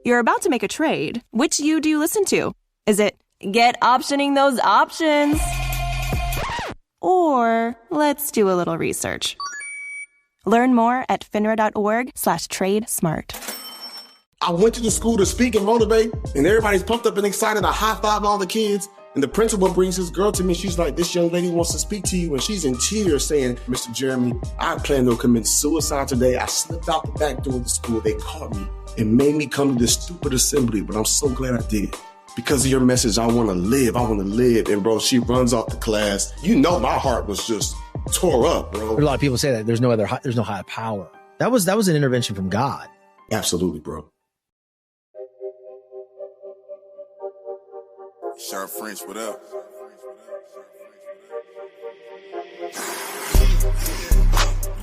You're about to make a trade. Which you do you listen to? Is it get optioning those options? Or let's do a little research. Learn more at finra.org/trade-smart. I went to the school to speak and motivate, and everybody's pumped up and excited. I high-five all the kids, and the principal brings this girl to me. She's like, this young lady wants to speak to you, and she's in tears saying, Mr. Jeremy, I plan to commit suicide today. I slipped out the back door of the school. They caught me and made me come to this stupid assembly, but I'm so glad I did. Because of your message, I want to live. I want to live. And, bro, she runs off the class. You know my heart was just tore up, bro. A lot of people say that there's no higher power. That was an intervention from God. Absolutely, bro. Sharp French, what up?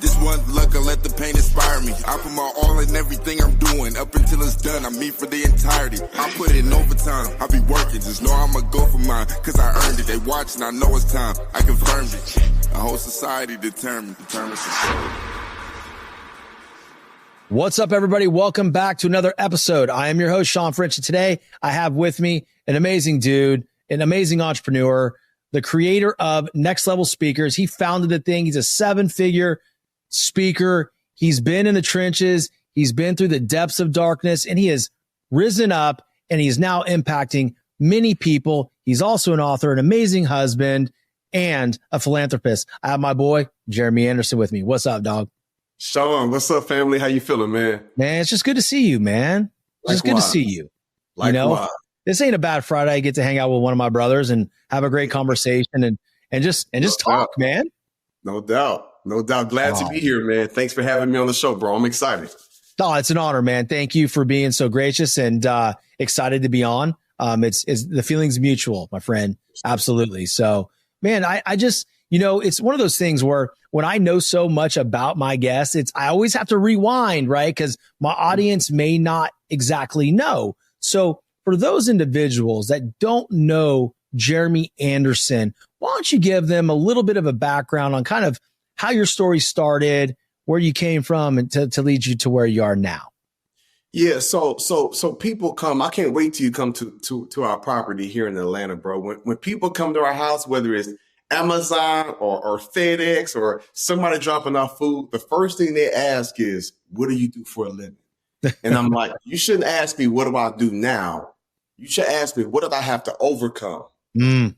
This one luck, I let the pain inspire me. I put my all in everything I'm doing. Up until it's done, I'm me for the entirety. I put in overtime, I be working. Just know I'ma go for mine, cause I earned it. They watching, I know it's time. I confirmed it. A whole society determined success. What's up, everybody? Welcome back to another episode. I am your host, Sean French, and today I have with me an amazing dude, an amazing entrepreneur, the creator of Next Level Speakers. He founded the thing. He's a 7-figure speaker. He's been in the trenches. He's been through the depths of darkness, and he has risen up, and he's now impacting many people. He's also an author, an amazing husband, and a philanthropist. I have my boy, Jeremy Anderson, with me. What's up, dog? Sean, what's up, family? How you feeling, man? Man, it's just good to see you, man. It's just good to see you. You know, this ain't a bad Friday. I get to hang out with one of my brothers and have a great conversation and just talk, man. No doubt. No doubt. Glad to be here, man. Thanks for having me on the show, bro. I'm excited. Oh, it's an honor, man. Thank you for being so gracious and excited to be on. It's the feeling's mutual, my friend. Absolutely. So, man, I just, you know, it's one of those things where when I know so much about my guests, I always have to rewind, right? Because my audience may not exactly know. So for those individuals that don't know Jeremy Anderson, why don't you give them a little bit of a background on kind of how your story started, where you came from, and to lead you to where you are now? Yeah, so people come. I can't wait till you come to our property here in Atlanta, bro. When people come to our house, whether it's Amazon or FedEx or somebody dropping off food, the first thing they ask is, what do you do for a living? And I'm like, you shouldn't ask me, what do I do now? You should ask me, what did I have to overcome to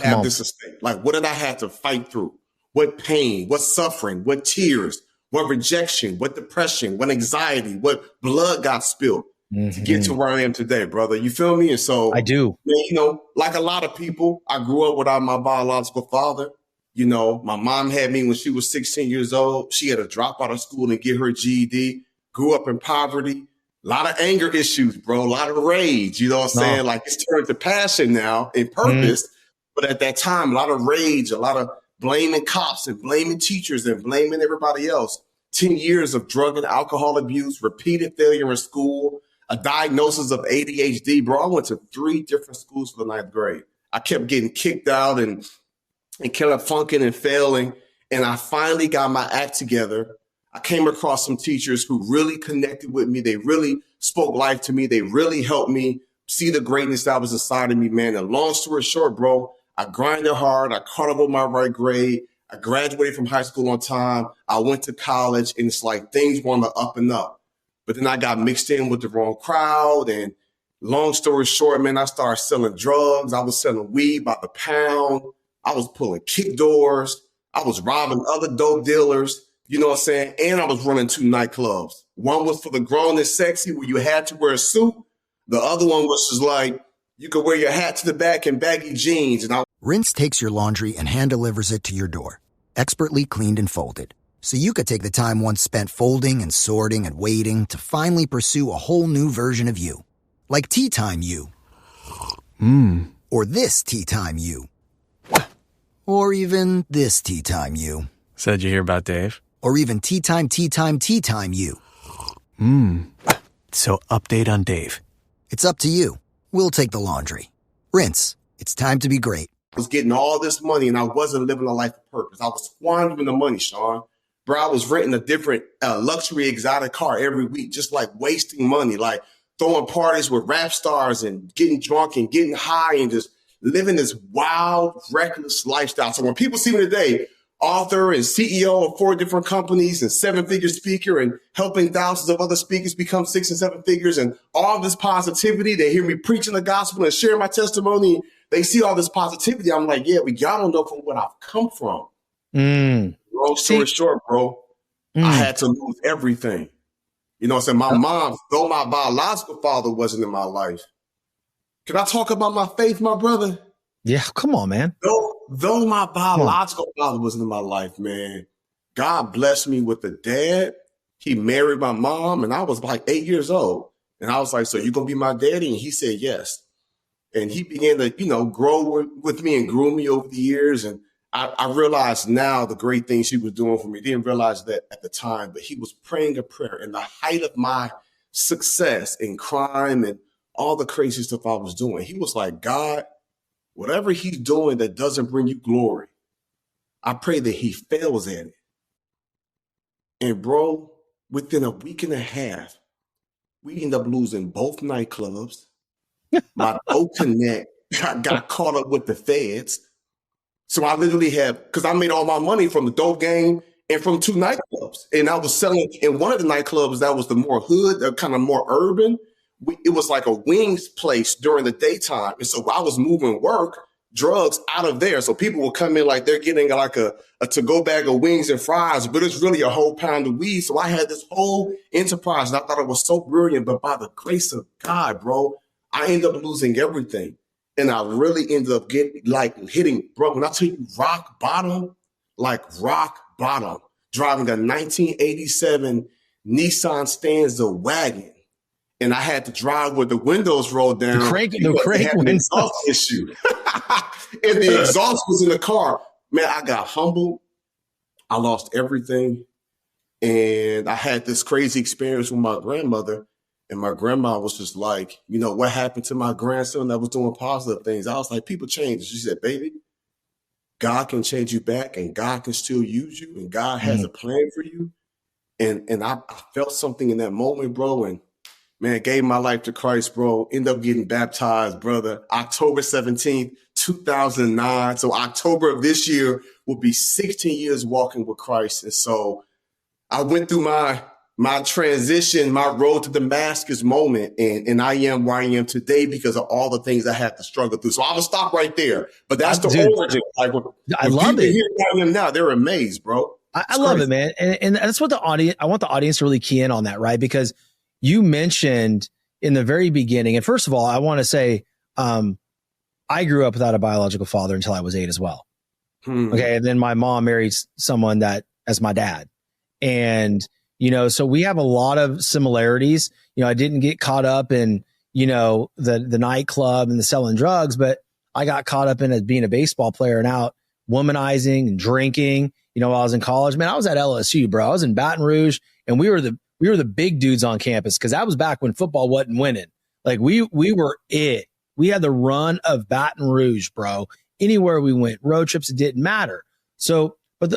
have this estate? Like, what did I have to fight through? What pain, what suffering, what tears, what rejection, what depression, what anxiety, what blood got spilled to get to where I am today, brother. You feel me? And so I do. You know, like a lot of people, I grew up without my biological father. You know, my mom had me when she was 16 years old. She had to drop out of school and get her GED. Grew up in poverty. A lot of anger issues, bro. A lot of rage. You know what I'm saying? Like, it's turned to passion now and purpose. But at that time, a lot of rage, a lot of blaming cops and blaming teachers and blaming everybody else. 10 years of drug and alcohol abuse, repeated failure in school, a diagnosis of ADHD. Bro, I went to 3 different schools for the 9th grade. I kept getting kicked out and kept flunking and failing. And I finally got my act together. I came across some teachers who really connected with me. They really spoke life to me. They really helped me see the greatness that was inside of me, man. And long story short, bro, I grinded hard. I caught up with my right grade. I graduated from high school on time. I went to college, and it's like things were on the up and up. But then I got mixed in with the wrong crowd. And long story short, man, I started selling drugs. I was selling weed by the pound. I was pulling kick doors. I was robbing other dope dealers. You know what I'm saying? And I was running 2 nightclubs. One was for the grown and sexy where you had to wear a suit. The other one was just like, you could wear your hat to the back and baggy jeans. And Rinse takes your laundry and hand delivers it to your door, expertly cleaned and folded. So you could take the time once spent folding and sorting and waiting to finally pursue a whole new version of you. Like Tea Time You. Or this Tea Time You. Or even this Tea Time You. Said you hear about Dave? Or even Tea Time You. So update on Dave. It's up to you. We'll take the laundry. Rinse. It's time to be great. I was getting all this money and I wasn't living a life of purpose. I was squandering the money, Sean. Bro, I was renting a different luxury exotic car every week, just like wasting money. Like throwing parties with rap stars and getting drunk and getting high and just living this wild, reckless lifestyle. So when people see me today, author and CEO of 4 different companies and 7-figure speaker and helping thousands of other speakers become 6 and 7 figures and all this positivity, they hear me preaching the gospel and share my testimony. They see all this positivity. I'm like, yeah, but y'all don't know from where I've come from. Long story short, bro, I had to lose everything. You know what I'm saying? My mom, though my biological father wasn't in my life. Can I talk about my faith, my brother? Yeah, come on, man. Though my biological father wasn't in my life, man, God blessed me with a dad. He married my mom, and I was like 8 years old. And I was like, so you going to be my daddy? And he said, yes. And he began to, grow with me and groom me over the years. And I realized now the great things he was doing for me. Didn't realize that at the time, but he was praying a prayer in the height of my success in crime and all the crazy stuff I was doing. He was like, God, whatever he's doing that doesn't bring you glory, I pray that he fails at it. And bro, within a week and a half, we ended up losing both nightclubs. My dope connect got caught up with the feds. So I literally because I made all my money from the dope game and from 2 nightclubs. And I was selling in one of the nightclubs that was the more hood, kind of more urban. It was like a wings place during the daytime. And so I was moving drugs out of there. So people would come in like they're getting like a to-go bag of wings and fries, but it's really a whole pound of weed. So I had this whole enterprise and I thought it was so brilliant. But by the grace of God, bro, I ended up losing everything. And I really ended up hitting, bro, when I tell you rock bottom, driving a 1987 Nissan Stanza wagon. And I had to drive with the windows rolled down. The crank windows. Exhaust issue. And the exhaust was in the car. Man, I got humbled. I lost everything. And I had this crazy experience with my grandmother. And my grandma was just like, what happened to my grandson that was doing positive things? I was like, people change. She said, baby, God can change you back and God can still use you. And God has a plan for you. And I felt something in that moment, bro. And man, gave my life to Christ, bro. Ended up getting baptized, brother. October 17th, 2009. So October of this year will be 16 years walking with Christ. And so I went through my transition, my road to Damascus moment. And I am where I am today because of all the things I had to struggle through. So I will stop right there. But that's the origin. Like, I love it. Here where I am now, they're amazed, bro. I love it, man. And that's what I want the audience to really key in on that, right? Because you mentioned in the very beginning, and first of all, I want to say, I grew up without a biological father until I was 8 as well. Okay. And then my mom married someone as my dad. And, so we have a lot of similarities. I didn't get caught up in, the nightclub and the selling drugs, but I got caught up in it being a baseball player and out womanizing and drinking, while I was in college. Man, I was at LSU, bro. I was in Baton Rouge and we were the big dudes on campus because that was back when football wasn't winning. Like we were it. We had the run of Baton Rouge, bro. Anywhere we went, road trips, it didn't matter. So, but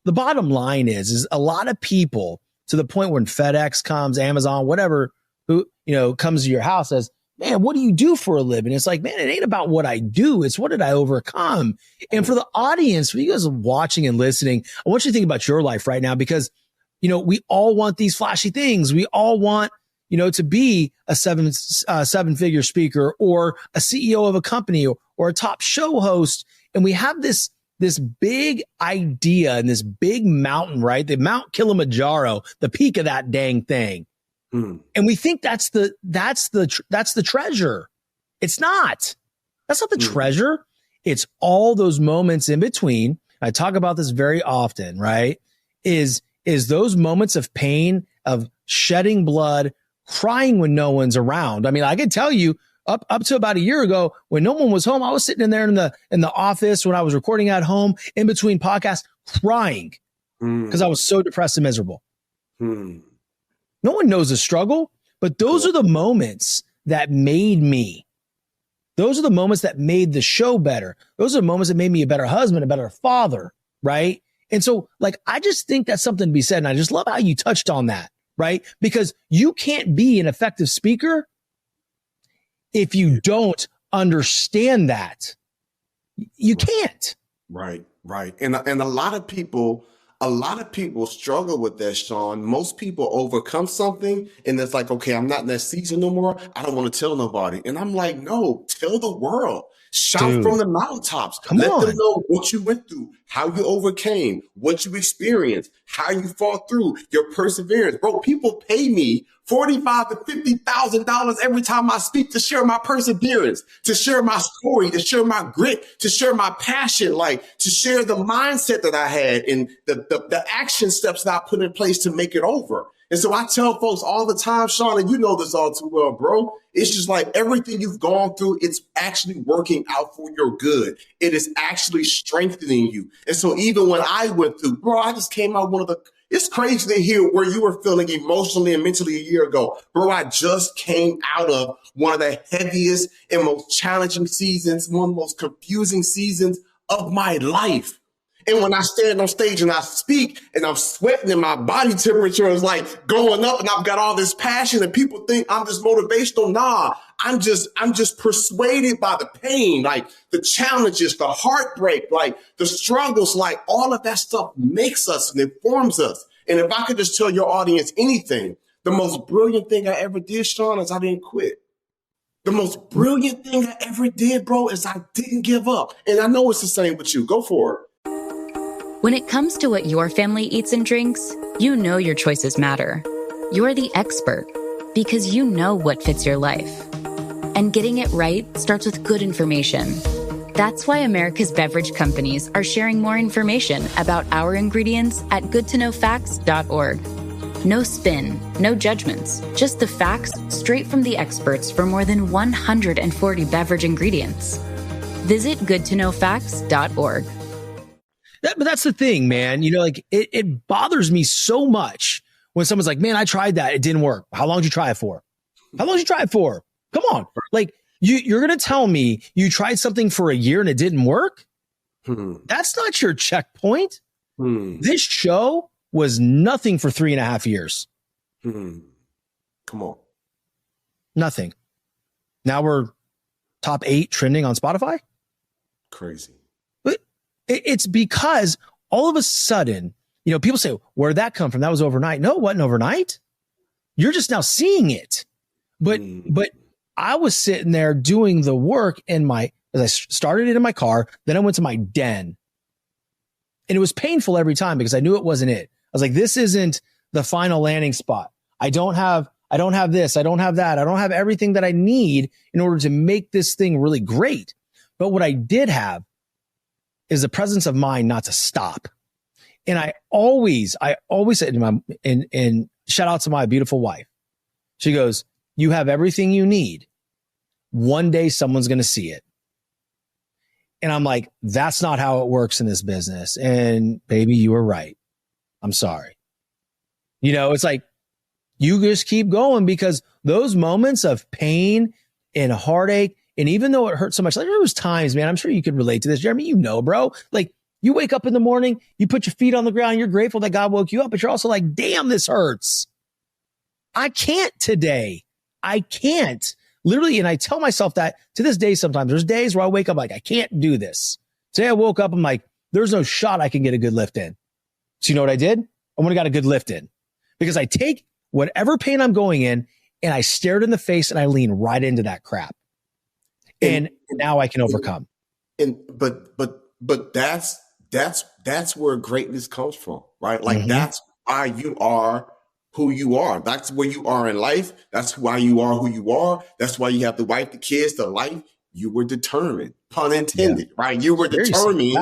the bottom line is a lot of people to the point when FedEx comes, Amazon, whatever, who, comes to your house says, man, what do you do for a living? It's like, man, it ain't about what I do. It's what did I overcome? And for the audience, for you guys watching and listening, I want you to think about your life right now because, we all want these flashy things. We all want, to be a seven-figure speaker or a CEO of a company or a top show host. And we have this big idea and this big mountain, right? The Mount Kilimanjaro, the peak of that dang thing. And we think that's the treasure. It's not. That's not the treasure. It's all those moments in between. I talk about this very often, right? Is those moments of pain, of shedding blood, crying when no one's around. I mean, I can tell you up to about a year ago when no one was home, I was sitting in there in the office when I was recording at home in between podcasts, crying because I was so depressed and miserable. No one knows the struggle, but those are the moments that made me. Those are the moments that made the show better. Those are the moments that made me a better husband, a better father, right? And so, I just think that's something to be said. And I just love how you touched on that, right? Because you can't be an effective speaker if you don't understand that. You can't. Right. And a lot of people struggle with that, Sean. Most people overcome something and it's like, okay, I'm not in that season no more. I don't want to tell nobody. And I'm like, no, tell the world. Shout from the mountaintops. Let them know what you went through, how you overcame, what you experienced, how you fought through, your perseverance. Bro, people pay me $45,000 to $50,000 every time I speak to share my perseverance, to share my story, to share my grit, to share my passion, like to share the mindset that I had and the action steps that I put in place to make it over. And so I tell folks all the time, Sean, and you know this all too well, bro. It's just like everything you've gone through, it's actually working out for your good. It is actually strengthening you. And so even when I went through, bro, I just came out it's crazy to hear where you were feeling emotionally and mentally a year ago. Bro, I just came out of one of the heaviest and most challenging seasons, one of the most confusing seasons of my life. And when I stand on stage and I speak and I'm sweating and my body temperature is like going up and I've got all this passion and people think I'm just motivational. Nah, I'm just persuaded by the pain, like the challenges, the heartbreak, like the struggles, like all of that stuff makes us and informs us. And if I could just tell your audience anything, the most brilliant thing I ever did, Sean, is I didn't quit. The most brilliant thing I ever did, bro, is I didn't give up. And I know it's the same with you. Go for it. When it comes to what your family eats and drinks, you know your choices matter. You're the expert because you know what fits your life. And getting it right starts with good information. That's why America's beverage companies are sharing more information about our ingredients at goodtoknowfacts.org. No spin, no judgments, just the facts straight from the experts for more than 140 beverage ingredients. Visit goodtoknowfacts.org. But that's the thing, man. You know, like it bothers me so much when someone's like, man, I tried that. It didn't work. How long did you try it for? How long did you try it for? Come on. Like you're going to tell me you tried something for a year and it didn't work? That's not your checkpoint. This show was nothing for 3.5 years. Come on. Nothing. Now we're top 8 trending on Spotify. Crazy. It's because all of a sudden, you know, people say, where'd that come from? That was overnight. No, it wasn't overnight. You're just now seeing it. But I was sitting there doing the work as I started it in my car, then I went to my den. And it was painful every time because I knew it wasn't it. I was like, this isn't the final landing spot. I don't have this. I don't have that. I don't have everything that I need in order to make this thing really great. But what I did have is the presence of mind not to stop. And I always said to and shout out to my beautiful wife. She goes, you have everything you need. One day someone's going to see it. And I'm like, that's not how it works in this business. And baby, you were right. I'm sorry. You know, it's like, you just keep going because those moments of pain and heartache, and even though it hurt so much, like there was times, man, I'm sure you could relate to this, Jeremy, you know, bro, like you wake up in the morning, you put your feet on the ground, you're grateful that God woke you up, but you're also like, damn, this hurts. I can't today. I can't literally. And I tell myself that to this day, sometimes there's days where I wake up like, I can't do this. Today I woke up, I'm like, there's no shot I can get a good lift in. So you know what I did? I went and got a good lift in because I take whatever pain I'm going in and I stare it in the face and I lean right into that crap. And now I can overcome. But that's where greatness comes from, right? Like that's why you are who you are. That's where you are in life. That's why you are who you are. That's why you have the wife, the kids, the life. You were determined, pun intended, right? You were determined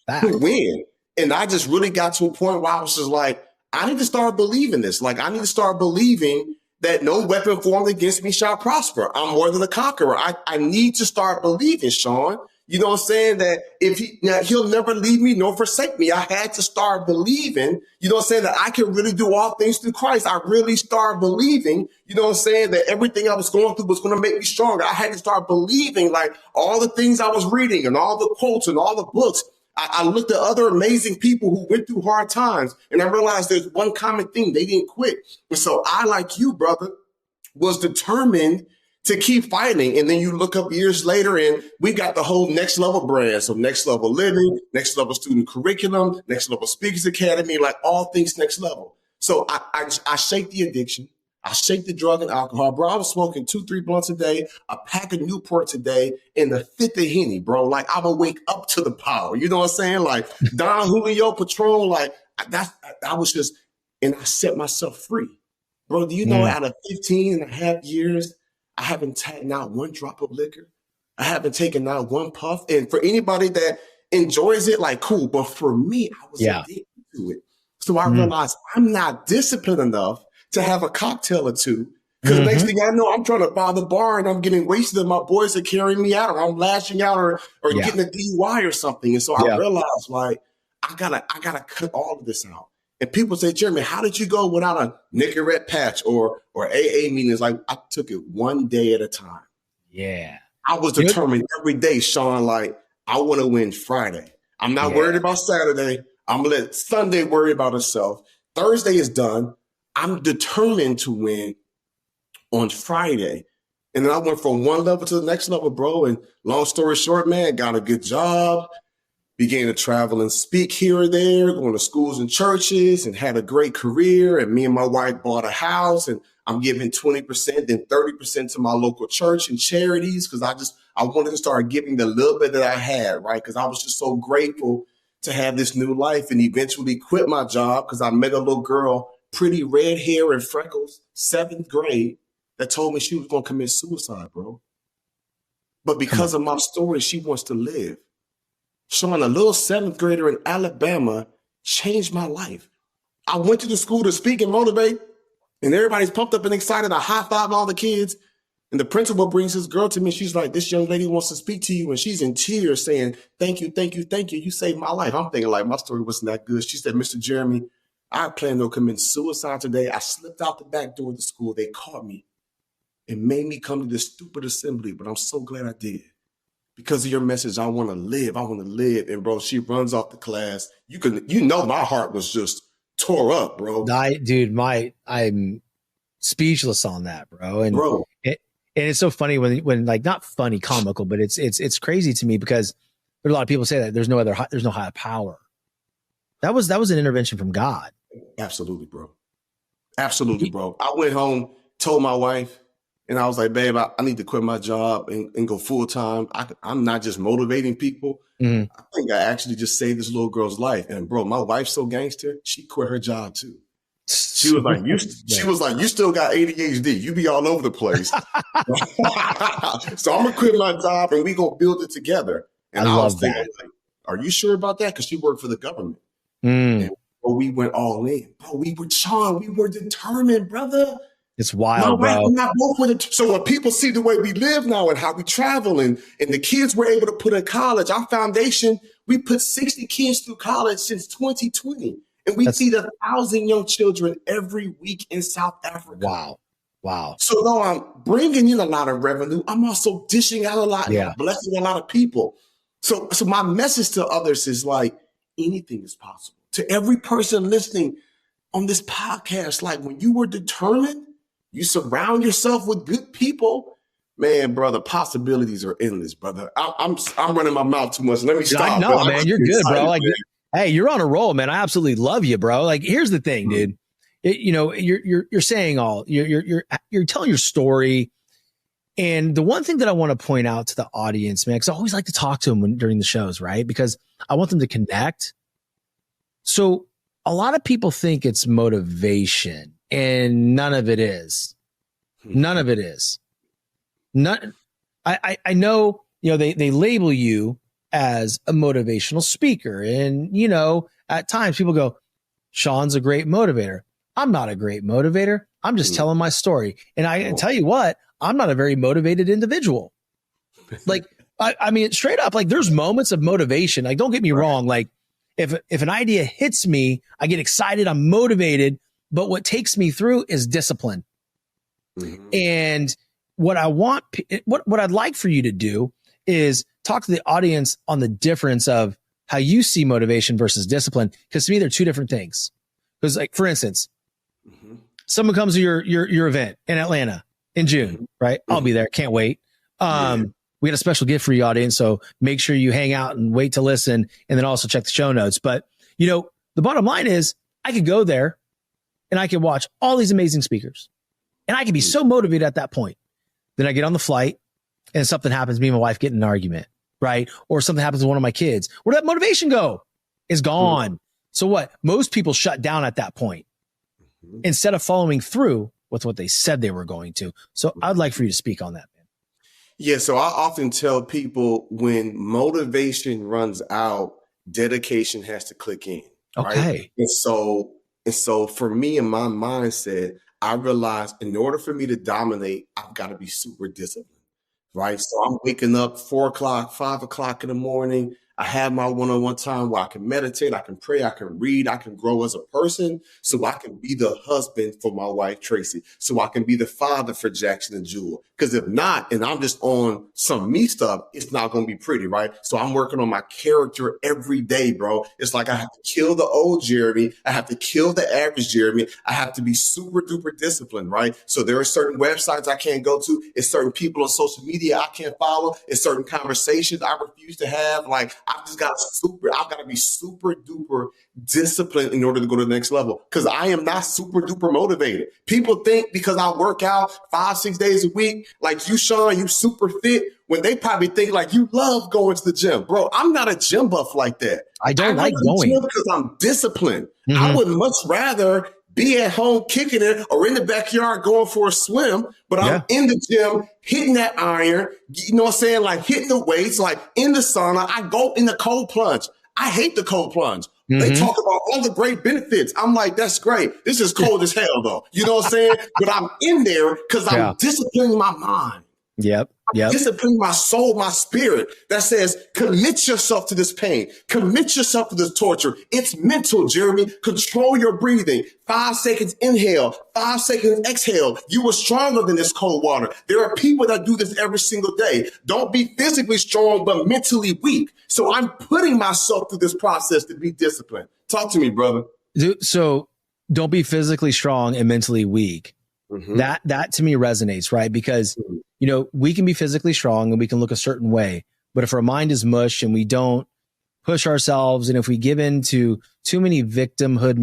to win. And I just really got to a point where I was just like, I need to start believing this. Like I need to start believing that no weapon formed against me shall prosper. I'm more than a conqueror. I need to start believing, Sean. You know what I'm saying? That he'll never leave me nor forsake me. I had to start believing, you know what I'm saying, that I can really do all things through Christ. I really start believing, you know what I'm saying, that everything I was going through was going to make me stronger. I had to start believing like all the things I was reading and all the quotes and all the books. I looked at other amazing people who went through hard times, and I realized there's one common thing. They didn't quit. And so I, like you, brother, was determined to keep fighting. And then you look up years later and we got the whole Next Level brand. So Next Level Living, Next Level Student Curriculum, Next Level Speakers Academy, like all things next level. So I shake the addiction. I shake the drug and alcohol, bro. I was smoking 2-3 blunts a day, a pack of Newports a day, and a fifth of Henny, bro. Like, I would wake up to the power. You know what I'm saying? Like Don Julio, Patron, like I was just, and I set myself free. Bro, do you know out of 15 and a half years, I haven't taken out one drop of liquor. I haven't taken out one puff. And for anybody that enjoys it, like, cool. But for me, I was addicted to it. So I realized I'm not disciplined enough to have a cocktail or two. Because the next thing I know, I'm trying to buy the bar and I'm getting wasted and my boys are carrying me out or I'm lashing out or getting a DUI or something. And so I realized, like, I gotta cut all of this out. And people say, Jeremy, how did you go without a Nicorette patch or AA meetings? Like, I took it one day at a time. Yeah. I was determined every day, Sean, like, I want to win Friday. I'm not worried about Saturday. I'm going to let Sunday worry about itself. Thursday is done. I'm determined to win on Friday. And then I went from one level to the next level, bro. And long story short, man, got a good job, began to travel and speak here or there, going to schools and churches, and had a great career. And me and my wife bought a house, and I'm giving 20%, then 30% to my local church and charities because I wanted to start giving the little bit that I had, right? Because I was just so grateful to have this new life, and eventually quit my job because I met a little girl, pretty red hair and freckles, 7th grade, that told me she was going to commit suicide, bro. But because of my story, she wants to live. Sean, a little 7th grader in Alabama changed my life. I went to the school to speak and motivate, and everybody's pumped up and excited. I high-five all the kids, and the principal brings this girl to me. She's like, this young lady wants to speak to you, and she's in tears saying, thank you, thank you, thank you. You saved my life. I'm thinking, like, my story wasn't that good. She said, Mr. Jeremy, I planned on committing suicide today. I slipped out the back door of the school. They caught me and made me come to this stupid assembly, but I'm so glad I did. Because of your message, I want to live. I want to live. And, bro, she runs off the class. You know my heart was just tore up, bro. I'm speechless on that, bro. And bro, and it's so funny when like, not funny, comical, but it's crazy to me because there's a lot of people say that there's no higher power. That was an intervention from God. Absolutely, bro. Absolutely, bro. I went home, told my wife, and I was like, babe, I need to quit my job and go full time. I'm not just motivating people. I think I actually just saved this little girl's life. And bro, my wife's so gangster, she quit her job too. She was like, you still got ADHD. You be all over the place. So I'm gonna quit my job and we gonna build it together. And I was thinking, like, are you sure about that? Because she worked for the government. And bro, we went all in. Bro, we were determined, brother. It's wild, bro. So when people see the way we live now and how we travel and the kids we're able to put in college, our foundation, we put 60 kids through college since 2020. And we feed 1,000 young children every week in South Africa. Wow. So though I'm bringing in a lot of revenue, I'm also dishing out a lot and blessing a lot of people. So my message to others is like, anything is possible. To every person listening on this podcast, like when you were determined, you surround yourself with good people, man, brother, possibilities are endless, brother. I'm running my mouth too much. Let me stop. No, man, you're good, bro. Like, hey, you're on a roll, man. I absolutely love you, bro. Like, here's the thing, dude. You're saying you're telling your story. And the one thing that I want to point out to the audience, man, because I always like to talk to them during the shows, right? Because I want them to connect. So a lot of people think it's motivation, and none of it is. None of it is. I know, they label you as a motivational speaker. And, at times people go, Sean's a great motivator. I'm not a great motivator. I'm just telling my story. And I can tell you what, I'm not a very motivated individual. Like, I mean, straight up, like there's moments of motivation. Like, don't get me wrong. Like if an idea hits me, I get excited. I'm motivated. But what takes me through is discipline. And what I'd like for you to do is talk to the audience on the difference of how you see motivation versus discipline. Because to me, they're two different things. Because, like, for instance, someone comes to your event in Atlanta in June, right? I'll be there. Can't wait. We got a special gift for you, audience. So make sure you hang out and wait to listen, and then also check the show notes. But, you know, the bottom line is I could go there and I could watch all these amazing speakers, and I could be so motivated at that point. Then I get on the flight and something happens. Me and my wife get in an argument, right? Or something happens to one of my kids. Where'd that motivation go? It's gone. So what? Most people shut down at that point instead of following through with what they said they were going to. So I'd like for you to speak on that, man. Yeah, so I often tell people when motivation runs out, dedication has to click in. Right? Okay. And so for me and my mindset, I realized in order for me to dominate, I've got to be super disciplined. Right. So I'm waking up 4 o'clock, 5 o'clock in the morning. I have my one-on-one time where I can meditate, I can pray, I can read, I can grow as a person, so I can be the husband for my wife, Tracy, so I can be the father for Jackson and Jewel. Because if not, and I'm just on some me stuff, it's not going to be pretty, right? So I'm working on my character every day, bro. It's like I have to kill the old Jeremy. I have to kill the average Jeremy. I have to be super duper disciplined, right? So there are certain websites I can't go to. It's certain people on social media I can't follow. It's certain conversations I refuse to have. Like, I've got to be super duper disciplined in order to go to the next level, because I am not super duper motivated. People think because I work out 5-6 days a week, like you, Sean, you super fit, when they probably think like you love going to the gym. Bro, I'm not a gym buff like that. I don't like going because I'm disciplined. I would much rather be at home kicking it or in the backyard going for a swim, but I'm in the gym hitting that iron, you know what I'm saying? Like hitting the weights, like in the sauna. I go in the cold plunge. I hate the cold plunge. They talk about all the great benefits. I'm like, that's great. This is cold as hell though. You know what I'm saying? But I'm in there because I'm disciplining my mind. Discipline my soul, my spirit that says, commit yourself to this pain. Commit yourself to this torture. It's mental, Jeremy. Control your breathing. 5 seconds inhale, 5 seconds exhale. You are stronger than this cold water. There are people that do this every single day. Don't be physically strong, but mentally weak. So I'm putting myself through this process to be disciplined. Talk to me, brother. So don't be physically strong and mentally weak. That to me resonates, right? Because, you know, we can be physically strong and we can look a certain way, but if our mind is mush and we don't push ourselves, and if we give in to too much victimhood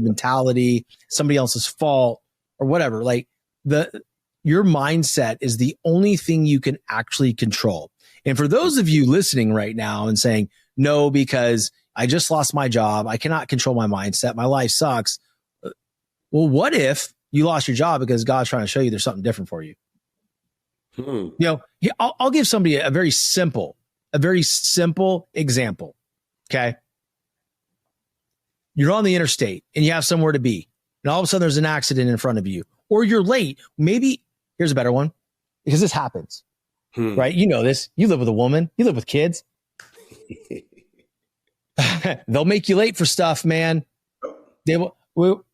mentality, somebody else's fault or whatever, like your mindset is the only thing you can actually control. And for those of you listening right now and saying, no, because I just lost my job, I cannot control my mindset, my life sucks. Well, what if you lost your job because God's trying to show you there's something different for you? You know, I'll give somebody a very simple example. Okay. You're on the interstate and you have somewhere to be, and all of a sudden there's an accident in front of you, or you're late. Maybe here's a better one, because this happens, right? You know this. You live with a woman. You live with kids. They'll make you late for stuff, man. They will.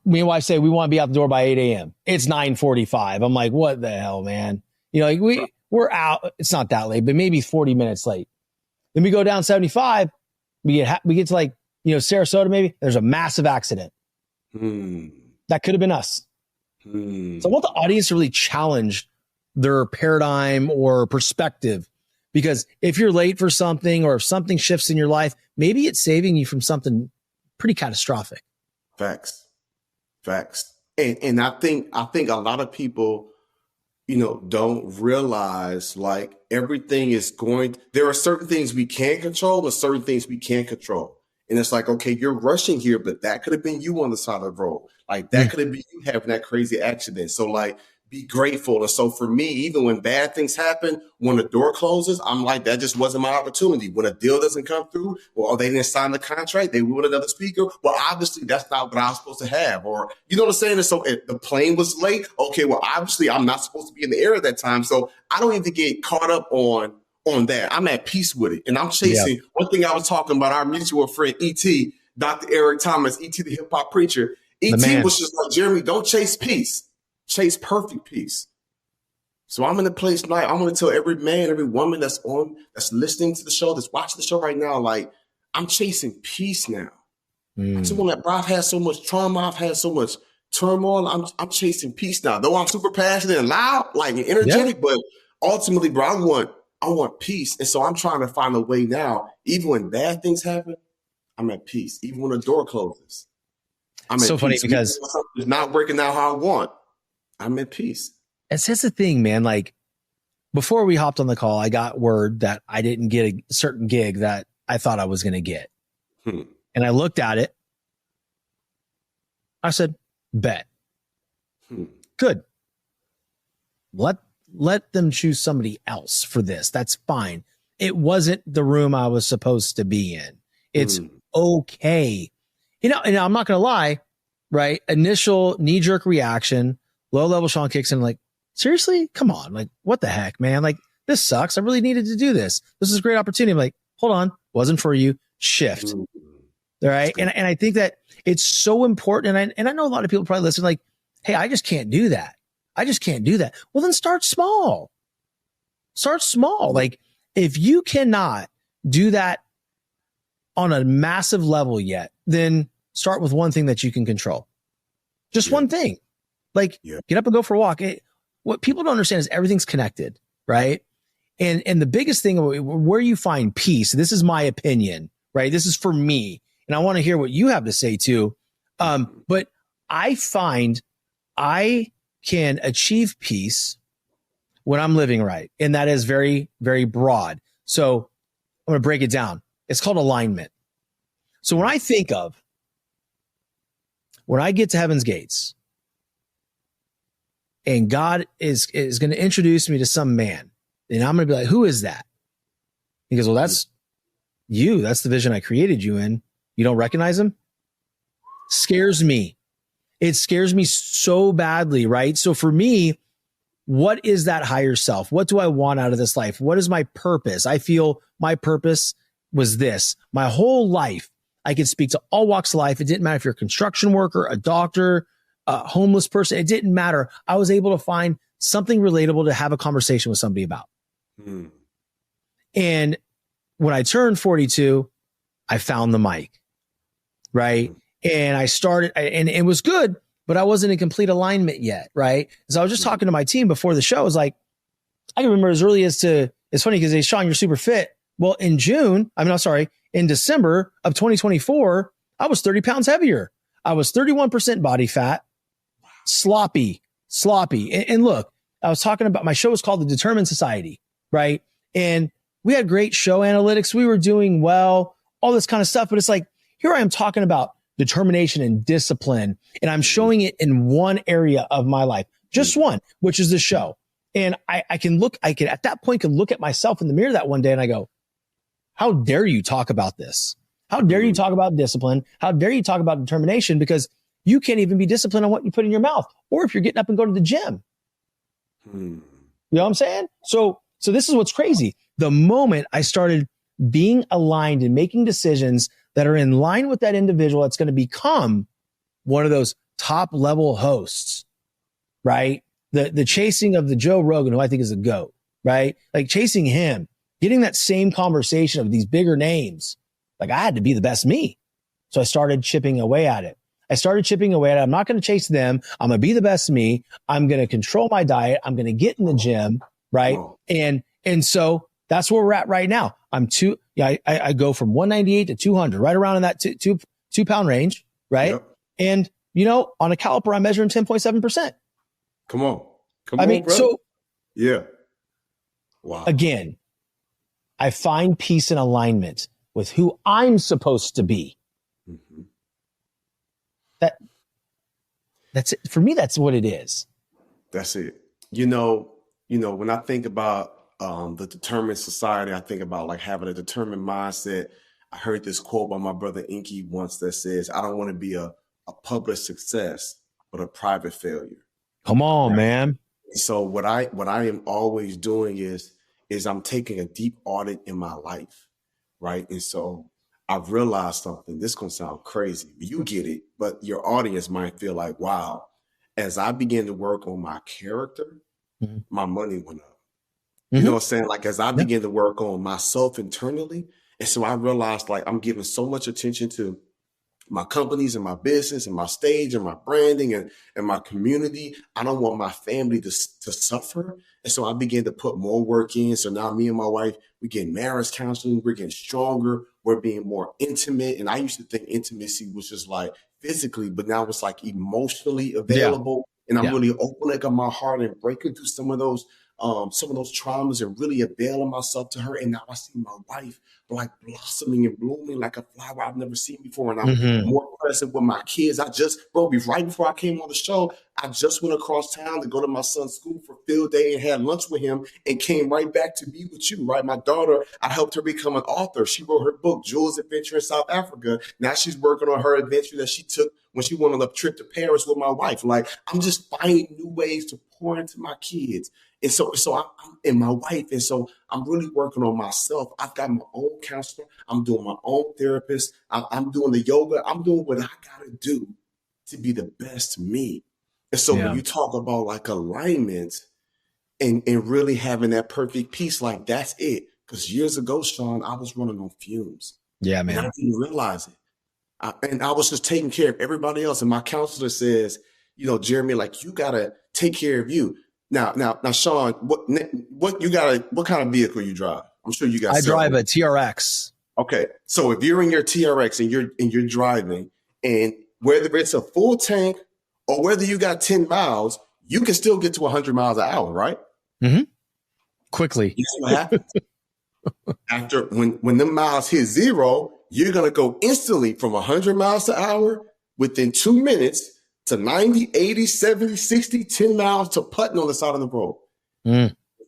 Me and wife say we want to be out the door by 8 a.m. It's 9:45. I'm like, what the hell, man? You know, like we're out. It's not that late, but maybe 40 minutes late. Then we go down 75. We get to, like, you know, Sarasota, maybe. There's a massive accident. That could have been us. So I want the audience to really challenge their paradigm or perspective, because if you're late for something, or if something shifts in your life, maybe it's saving you from something pretty catastrophic. Facts. And I think a lot of people, you know, don't realize, like, everything is there are certain things we can control and certain things we can't control. And it's like, okay, you're rushing here, but that could have been you on the side of the road. Like, that could have been you having that crazy accident. So, like, be grateful. And so for me, even when bad things happen, when the door closes, I'm like, that just wasn't my opportunity. When a deal doesn't come through, or they didn't sign the contract, they want another speaker. Well, obviously that's not what I was supposed to have. Or, you know what I'm saying? And so if the plane was late, okay, well, obviously I'm not supposed to be in the air at that time. So I don't need to get caught up on that. I'm at peace with it. And I'm chasing one thing I was talking about, our mutual friend, E.T., Dr. Eric Thomas, E.T., the hip hop preacher. E.T. was just like, Jeremy, don't chase peace. Chase perfect peace. So I'm in a place now. I'm going to tell every man, every woman that's listening to the show, that's watching the show right now, like, I'm chasing peace now. I just want that, bro. I've had so much trauma. I've had so much turmoil. I'm chasing peace now. Though I'm super passionate and loud, like, and energetic, but ultimately, bro, I want peace. And so I'm trying to find a way now, even when bad things happen, I'm at peace. Even when the door closes, I'm at peace. So funny because it's not working out how I want. I'm at peace. It's just the thing, man. Like, before we hopped on the call, I got word that I didn't get a certain gig that I thought I was going to get. And I looked at it. I said, bet. Good. Let them choose somebody else for this. That's fine. It wasn't the room I was supposed to be in. It's okay. You know, and I'm not going to lie, right? Initial knee-jerk reaction, low-level Sean kicks in, like, seriously? Come on. Like, what the heck, man? Like, this sucks. I really needed to do this. This is a great opportunity. I'm like, hold on. Wasn't for you. Shift. All right. And I think that it's so important. And I know a lot of people probably listen like, hey, I just can't do that. I just can't do that. Well, then start small. Start small. Like, if you cannot do that on a massive level yet, then start with one thing that you can control. Just one thing. Like, get up and go for a walk. What people don't understand is everything's connected, right? And the biggest thing where you find peace, this is my opinion, right? This is for me. And I want to hear what you have to say too. But I find I can achieve peace when I'm living right. And that is very, very broad. So I'm going to break it down. It's called alignment. So when I think of, when I get to heaven's gates and God is going to introduce me to some man, and I'm going to be like, who is that? He goes, well, that's you. That's the vision I created you in. You don't recognize him? Scares me. It scares me so badly, right? So for me, what is that higher self? What do I want out of this life? What is my purpose? I feel my purpose was this. My whole life, I could speak to all walks of life. It didn't matter if you're a construction worker, a doctor, a homeless person. It didn't matter. I was able to find something relatable to have a conversation with somebody about. And when I turned 42, I found the mic, right? And I started, and it was good, but I wasn't in complete alignment yet, right? So I was just talking to my team before the show. I was like, I can remember as early as it's funny because they, Sean, you're super fit. Well, in December of 2024, I was 30 pounds heavier. I was 31% body fat, sloppy. And look, I was talking about, my show was called The Determined Society, right? And we had great show analytics. We were doing well, all this kind of stuff. But it's like, here I am talking about determination and discipline, and I'm showing it in one area of my life, just one, which is the show. And I can at that point can look at myself in the mirror that one day and I go, how dare you talk about this? How dare you talk about discipline? How dare you talk about determination? Because you can't even be disciplined on what you put in your mouth, or if you're getting up and go to the gym. You know what I'm saying? So this is what's crazy. The moment I started being aligned and making decisions that are in line with that individual that's going to become one of those top level hosts, right? The chasing of the Joe Rogan, who I think is a GOAT, right? Like chasing him, getting that same conversation of these bigger names. Like I had to be the best me. So I started chipping away at it. I'm not going to chase them. I'm going to be the best me. I'm going to control my diet. I'm going to get in the gym, right? And so that's where we're at right now. I go from 198 to 200, right around in that two pound range, right? Yep. And on a caliper, I'm measuring 10.7%. Come on, bro. So yeah. Wow. Again, I find peace and alignment with who I'm supposed to be. That's it. For me, that's what it is. That's it. When I think about the determined society, I think about like having a determined mindset. I heard this quote by my brother Inky once that says, I don't want to be a public success, but a private failure. Come on, man. So what I am always doing is I'm taking a deep audit in my life, right? And so I've realized something. This is going to sound crazy. You get it, but your audience might feel like, wow. As I begin to work on my character, my money went up. You know what I'm saying? Like, as I began to work on myself internally. And so I realized, like, I'm giving so much attention to my companies and my business and my stage and my branding and my community. I don't want my family to suffer. And so I began to put more work in. So now me and my wife, we get marriage counseling. We're getting stronger. We're being more intimate. And I used to think intimacy was just like physically, but now it's like emotionally available. And I'm really opening up my heart and breaking through some of those traumas and really availing myself to her. And now I see my wife like blossoming and blooming like a flower I've never seen before. And I'm more present with my kids. Right before I came on the show, I just went across town to go to my son's school for field day and had lunch with him and came right back to be with you, right? My daughter, I helped her become an author. She wrote her book, Jules' Adventure in South Africa. Now she's working on her adventure that she took when she went on a trip to Paris with my wife. Like, I'm just finding new ways to pour into my kids. And so I'm and my wife. And so I'm really working on myself. I've got my own counselor. I'm doing my own therapist. I'm doing the yoga. I'm doing what I got to do to be the best me. And so when you talk about like alignment and really having that perfect peace, like that's it. Because years ago, Sean, I was running on fumes. Yeah, man. And I didn't realize it. And I was just taking care of everybody else. And my counselor says, you know, Jeremy, like, you got to take care of you. Now, Sean, what kind of vehicle you drive? I'm sure you got. I drive a TRX. Okay, so if you're in your TRX and you're driving, and whether it's a full tank or whether you got 10 miles, you can still get to 100 miles an hour, right? Mm-hmm. Quickly. You see what happens? After when the miles hit zero, you're gonna go instantly from 100 miles an hour within 2 minutes to 90, 80, 70, 60, 10 miles to putting on the side of the road.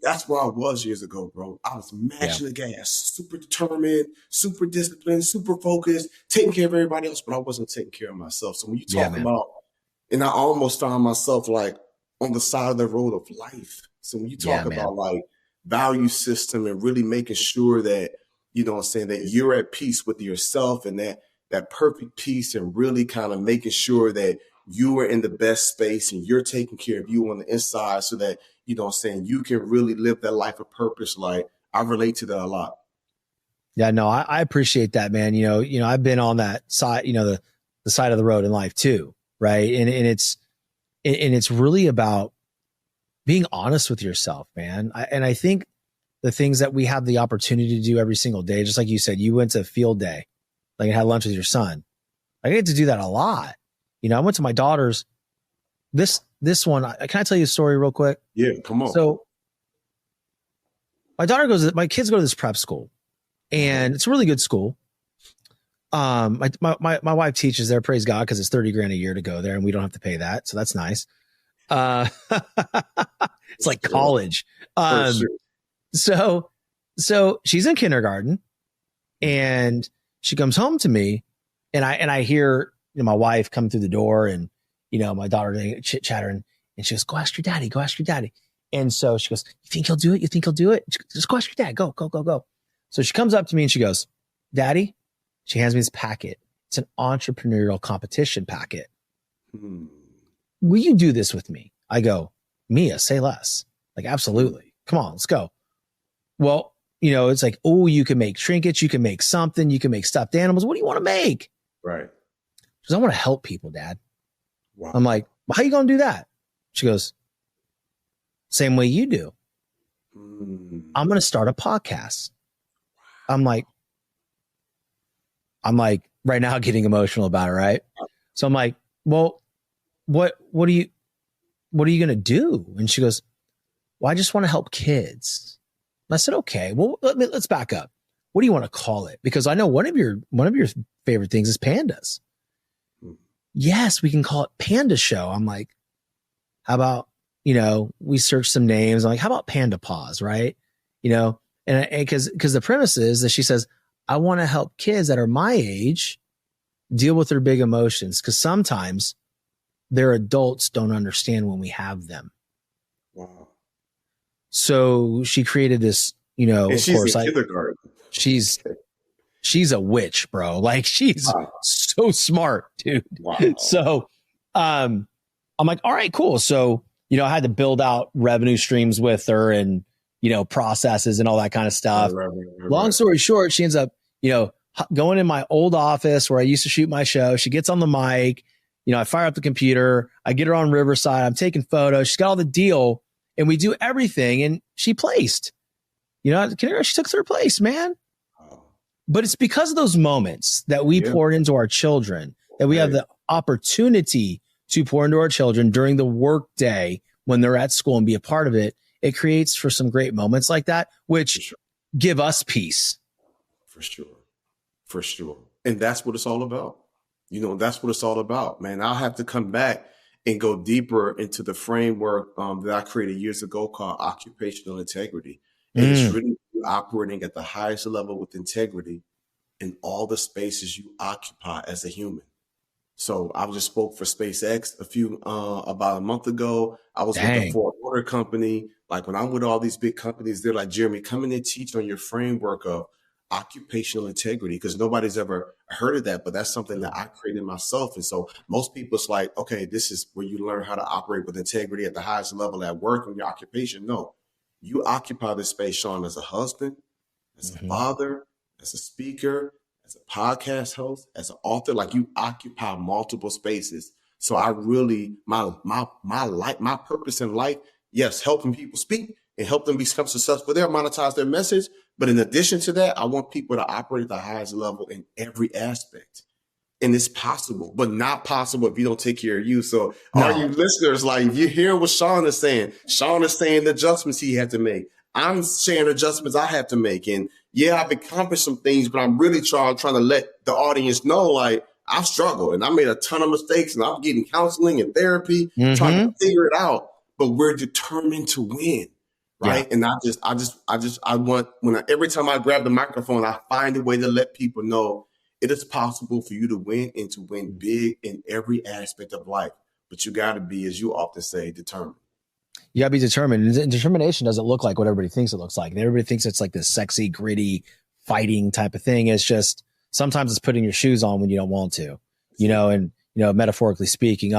That's where I was years ago, bro. I was mashing the gas, super determined, super disciplined, super focused, taking care of everybody else, but I wasn't taking care of myself. So when you talk about, and I almost found myself like on the side of the road of life. So when you talk about like value system and really making sure that, you know what I'm saying, that you're at peace with yourself and that perfect peace, and really kind of making sure that you are in the best space and you're taking care of you on the inside so that, you know what I'm saying, you can really live that life of purpose. Like, I relate to that a lot. Yeah, no, I appreciate that, man. You know, I've been on that side, you know, the side of the road in life too. Right. And it's really about being honest with yourself, man. I think the things that we have the opportunity to do every single day, just like you said, you went to field day, like, and had lunch with your son. I get to do that a lot. You know, I went to my daughter's, this one. Can I tell you a story real quick? Yeah, come on. So my kids go to this prep school, and it's a really good school. My wife teaches there, praise God, because it's $30,000 a year to go there and we don't have to pay that. So that's nice. It's like college. So she's in kindergarten, and she comes home to me, and I hear, you know, my wife come through the door, and, you know, my daughter chit chattering, and she goes, go ask your daddy. And so she goes, you think he'll do it? Just go ask your dad. Go. So she comes up to me and she goes, Daddy, she hands me this packet. It's an entrepreneurial competition packet. Will you do this with me? I go, Mia, say less. Like, absolutely. Come on, let's go. Well, you know, it's like, oh, you can make trinkets. You can make something. You can make stuffed animals. What do you want to make? Right. She goes, I want to help people, Dad. Wow. I'm like, well, how you going to do that? She goes, same way you do. I'm going to start a podcast. I'm like right now getting emotional about it. Right. So I'm like, well, what are you going to do? And she goes, well, I just want to help kids. And I said, okay, well, let's back up. What do you want to call it? Because I know one of your favorite things is pandas. Yes, we can call it Panda Show. I'm like, how about, you know, we search some names. I'm like, how about Panda Paws, right? You know, and because the premise is that she says, I want to help kids that are my age deal with their big emotions, because sometimes their adults don't understand when we have them. Wow. So she created this, you know, and of she's course, in kindergarten. She's a witch, bro. Like, she's so smart, dude. Wow. So, I'm like, all right, cool. So, I had to build out revenue streams with her and, processes and all that kind of stuff. Right. Long story short, she ends up, going in my old office where I used to shoot my show. She gets on the mic, I fire up the computer, I get her on Riverside, I'm taking photos. She's got all the deal and we do everything. And she placed, she took third place, man. But it's because of those moments that we poured into our children that we have the opportunity to pour into our children during the work day when they're at school and be a part of it. It creates for some great moments like that, which give us peace. For sure. And that's what it's all about. That's what it's all about, man. I'll have to come back and go deeper into the framework that I created years ago called occupational integrity. And it's really operating at the highest level with integrity in all the spaces you occupy as a human. So I just spoke for SpaceX about a month ago. I was with a Ford Motor company. Like when I'm with all these big companies, they're like, Jeremy, come in and teach on your framework of occupational integrity, because nobody's ever heard of that, but that's something that I created myself. And so most people, it's like, okay, this is where you learn how to operate with integrity at the highest level at work in your occupation. No, you occupy this space, Sean, as a husband, as a father, as a speaker, as a podcast host, as an author. Like you occupy multiple spaces. So I really, my life, my purpose in life, yes, helping people speak and help them become successful there, monetize their message. But in addition to that, I want people to operate at the highest level in every aspect. And it's possible, but not possible if you don't take care of you. So all you listeners, like you hear what Sean is saying. Sean is saying the adjustments he had to make. I'm saying adjustments I have to make. And yeah, I've accomplished some things, but I'm really trying to let the audience know, like, I've struggled and I made a ton of mistakes and I'm getting counseling and therapy, trying to figure it out. But we're determined to win. Right. Yeah. And I want, every time I grab the microphone, I find a way to let people know it is possible for you to win and to win big in every aspect of life. But you got to be, as you often say, determined. You got to be determined. And determination doesn't look like what everybody thinks it looks like. And everybody thinks it's like this sexy, gritty, fighting type of thing. It's just sometimes it's putting your shoes on when you don't want to, and metaphorically speaking.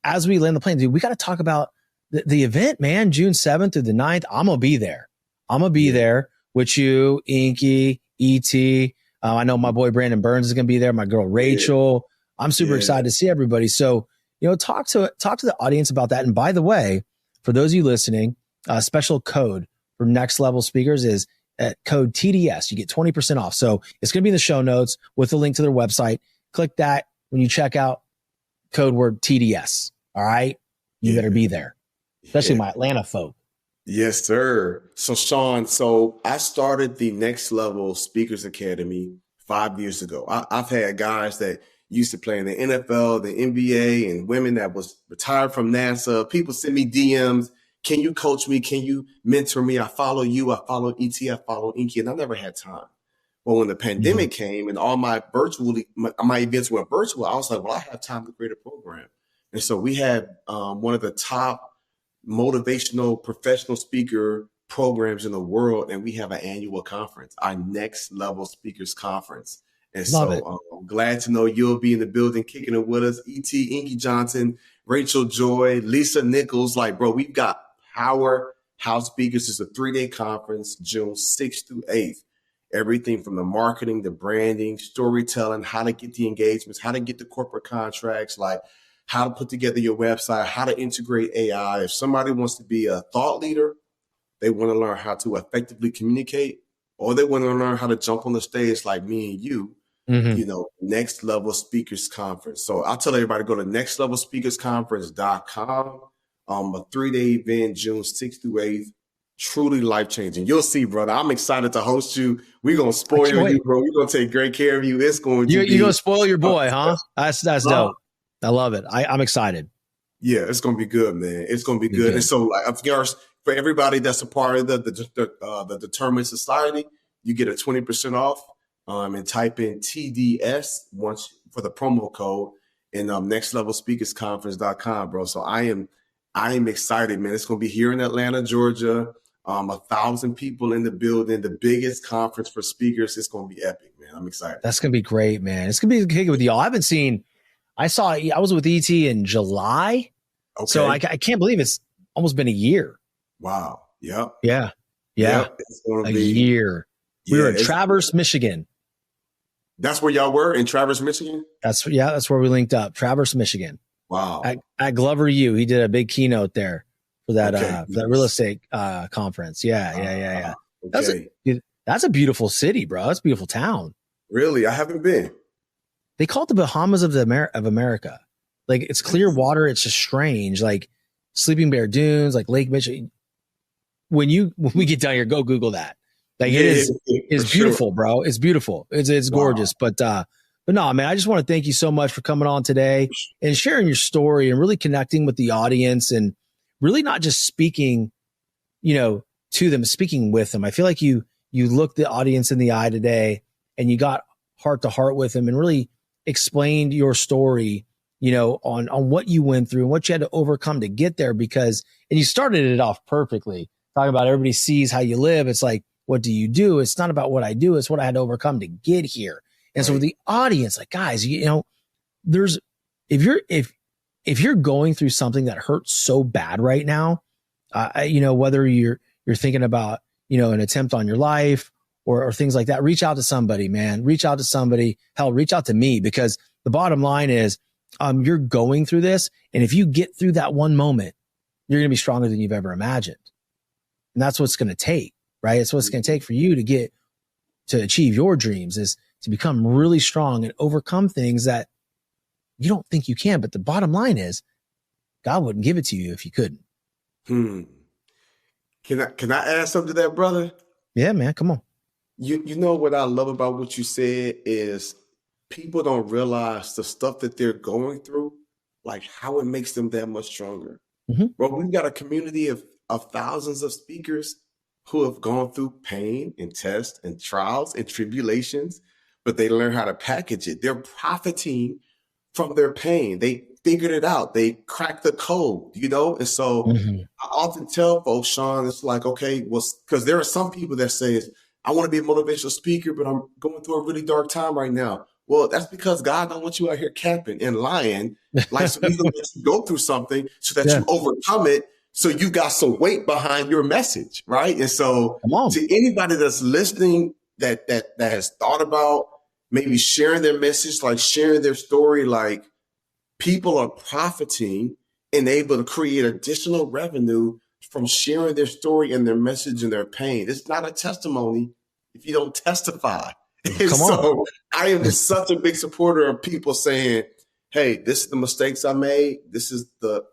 As we land the plane, dude, we got to talk about the event, man, June 7th through the 9th. I'm going to be there. I'm going to be there with you, Inky, E.T. I know my boy Brandon Burns is going to be there. My girl Rachel. I'm super excited to see everybody. So, talk to the audience about that. And by the way, for those of you listening, special code for Next Level Speakers is code TDS. You get 20% off. So it's going to be in the show notes with a link to their website. Click that when you check out, code word TDS. All right. You better be there, especially my Atlanta folk. Yes, sir. So Sean, I started the Next Level Speakers Academy 5 years ago. I've had guys that used to play in the NFL, the NBA, and women that was retired from NASA. People send me DMs. Can you coach me? Can you mentor me? I follow you. I follow ET. I follow Inky. And I never had time. Well, when the pandemic came and all my events went virtual, I was like, well, I have time to create a program. And so we had one of the top motivational professional speaker programs in the world. And we have an annual conference, our Next Level Speakers Conference. And I'm glad to know you'll be in the building kicking it with us. E.T., Inky Johnson, Rachel Joy, Lisa Nichols. Like, bro, we've got powerhouse speakers. It's a 3-day conference, June 6th through 8th. Everything from the marketing, the branding, storytelling, how to get the engagements, how to get the corporate contracts, like how to put together your website, how to integrate AI. If somebody wants to be a thought leader, they want to learn how to effectively communicate, or they want to learn how to jump on the stage like me and you, Next Level Speakers Conference. So I'll tell everybody, go to nextlevelspeakersconference.com. A 3-day event, June 6th through 8th. Truly life-changing. You'll see, brother. I'm excited to host you. We're going to spoil you, bro. We're going to take great care of you. It's going to be... You're going to spoil your boy, huh? That's dope. I love it. I'm excited. Yeah, it's going to be good, man. It's going to be good. And so, like, of course, for everybody that's a part of the Determined Society, you get a 20% off. And type in TDS once for the promo code in nextlevelspeakersconference.com, bro. So I am excited, man. It's going to be here in Atlanta, Georgia. 1,000 people in the building, the biggest conference for speakers. It's going to be epic, man. I'm excited. That's going to be great, man. It's going to be kicking with y'all. I was with ET in July. Okay. So I can't believe it's almost been a year. Wow. Yep. Yeah. Yep. It's gonna A be year. We yeah, were in Traverse, Michigan. That's where y'all were, in Traverse, Michigan? That's where we linked up. Traverse, Michigan. Wow. At Glover U. He did a big keynote there for that Okay. for that real estate conference. Yeah. Okay. That's a beautiful city, bro. That's a beautiful town. Really? I haven't been. They call it the Bahamas of America. Like, it's clear water. It's just strange. Like Sleeping Bear Dunes, like Lake Michigan. When we get down here, go Google that. Like, it's beautiful, sure. Bro. It's beautiful. It's gorgeous. But no, man, I just want to thank you so much for coming on today and sharing your story and really connecting with the audience and really not just speaking, to them, speaking with them. I feel like you looked the audience in the eye today and you got heart to heart with them and really explained your story, on what you went through and what you had to overcome to get there, and you started it off perfectly. Talking about everybody sees how you live. It's like, what do you do? It's not about what I do. It's what I had to overcome to get here. And so with the audience, like, guys, there's, if you're going through something that hurts so bad right now, whether you're thinking about, an attempt on your life or things like that, reach out to somebody, man. Reach out to somebody. Hell, reach out to me, because the bottom line is, you're going through this. And if you get through that one moment, you're going to be stronger than you've ever imagined. And that's what it's going to take, right? It's what it's going to take for you to achieve your dreams, is to become really strong and overcome things that you don't think you can. But the bottom line is, God wouldn't give it to you if you couldn't. Can I add something to that, brother? Yeah, man. Come on. You know what I love about what you said is people don't realize the stuff that they're going through, like how it makes them that much stronger. Mm-hmm. Bro, we've got a community of thousands of speakers who have gone through pain and tests and trials and tribulations, but they learn how to package it. They're profiting from their pain. They figured it out. They cracked the code, And so I often tell folks, Sean, it's like, okay, well, because there are some people that say, I want to be a motivational speaker, but I'm going through a really dark time right now. Well, that's because God don't want you out here camping and lying. Like, so He's going to let you go through something so that you overcome it. So you got some weight behind your message, right? And so to anybody that's listening that has thought about maybe sharing their message, like sharing their story, like people are profiting and able to create additional revenue from sharing their story and their message and their pain. It's not a testimony if you don't testify. And so I am just such a big supporter of people saying, hey, this is the mistakes I made. This is the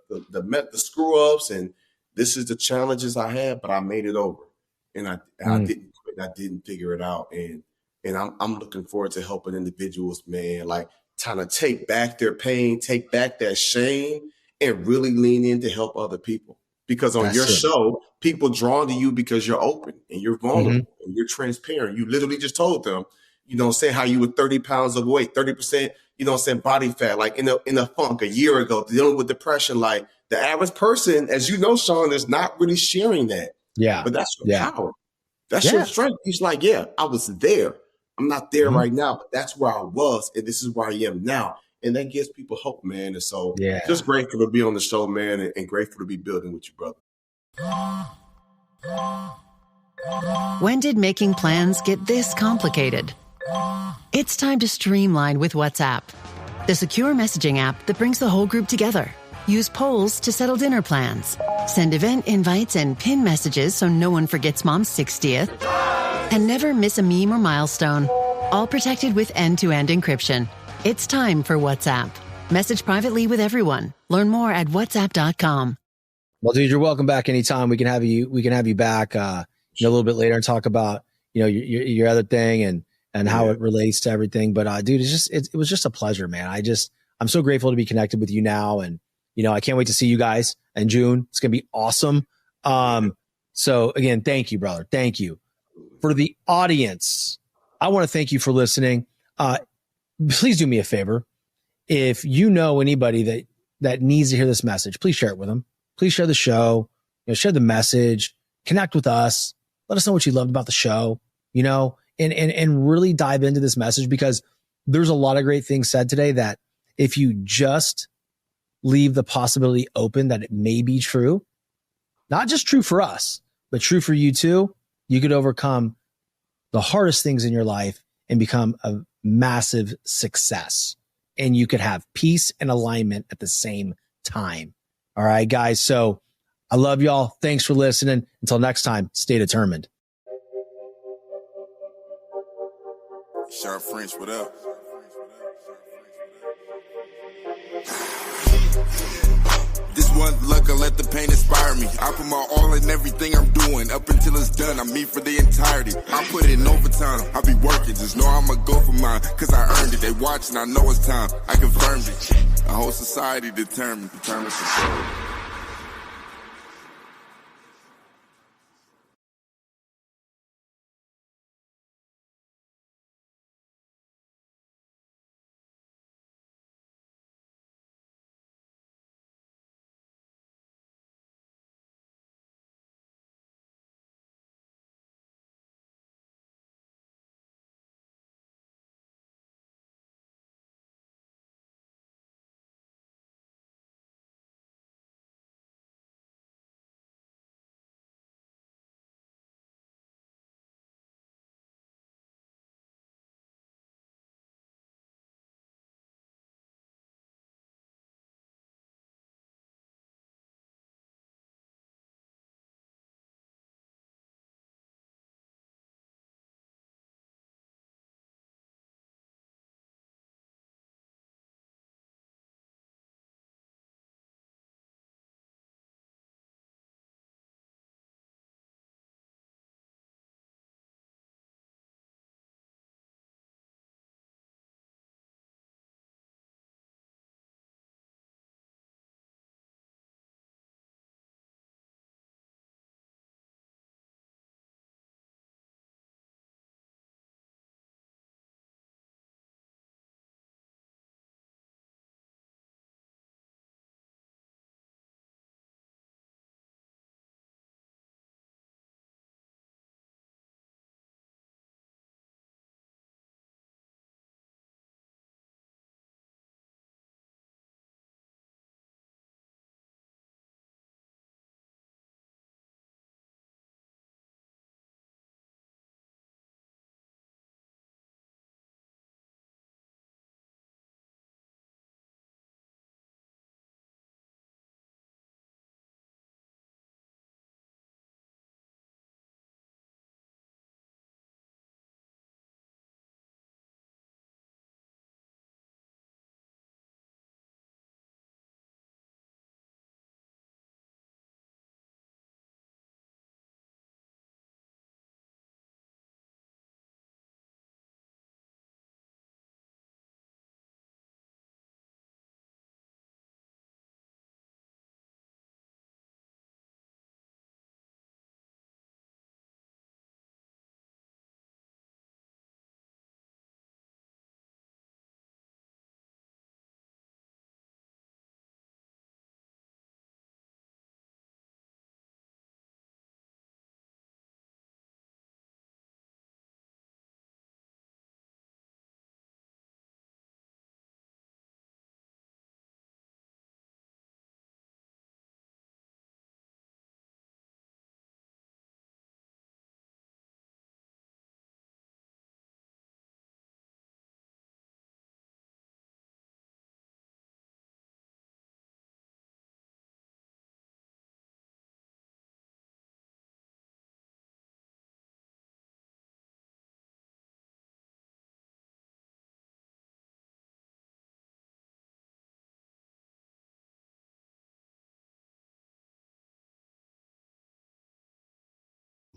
screw ups, and this is the challenges I had, but I made it over. And I didn't quit. I didn't figure it out. And I'm looking forward to helping individuals, man, like trying to take back their pain, take back that shame, and really lean in to help other people. Because on your show, people drawn to you because you're open and you're vulnerable and you're transparent. You literally just told them, say how you were 30 pounds of weight, 30%, body fat, like in a funk a year ago, dealing with depression. Like the average person, as you know, Sean, is not really sharing that. Yeah. But that's your power. That's your strength. He's like, I was there. I'm not there right now, but that's where I was. And this is where I am now. And that gives people hope, man. And so just grateful to be on the show, man, and grateful to be building with you, brother. When did making plans get this complicated? It's time to streamline with WhatsApp, the secure messaging app that brings the whole group together. Use polls to settle dinner plans. Send event invites and pin messages so no one forgets Mom's 60th. And never miss a meme or milestone. All protected with end-to-end encryption. It's time for WhatsApp. Message privately with everyone. Learn more at whatsapp.com. Well, dude, you're welcome back anytime. We can have you back a little bit later and talk about, your other thing and how it relates to everything. But dude, it was just a pleasure, man. I'm so grateful to be connected with you now. And, I can't wait to see you guys in June. It's going to be awesome. So again, thank you, brother. Thank you. For the audience, I want to thank you for listening. Please do me a favor. If you know anybody that needs to hear this message, please share it with them. Please share the show, share the message, connect with us. Let us know what you loved about the show, and really dive into this message, because there's a lot of great things said today that if you just leave the possibility open that it may be true, not just true for us, but true for you too. You could overcome the hardest things in your life and become a massive success. And you could have peace and alignment at the same time. All right, guys. So I love y'all. Thanks for listening. Until next time, stay determined. Sharp French, what up? This one luck, I let the pain inspire me. I put my all in everything I'm doing. Up until it's done, I'm me for the entirety. I put it in overtime, I be working. Just know I'ma go for mine, cause I earned it. They watching, I know it's time. I confirmed it. A whole society determined success.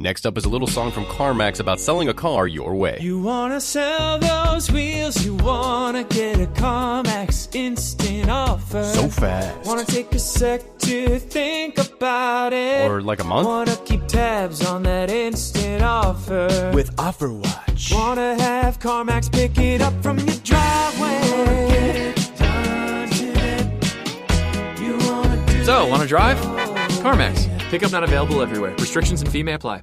Next up is a little song from CarMax about selling a car your way. You wanna sell those wheels, you wanna get a CarMax instant offer. So fast. Wanna take a sec to think about it. Or like a month. Wanna keep tabs on that instant offer. With Offer Watch. Wanna have CarMax pick it up from your driveway. Get it done today. You wanna do So, wanna drive? CarMax. Pickup not available everywhere. Restrictions and fee may apply.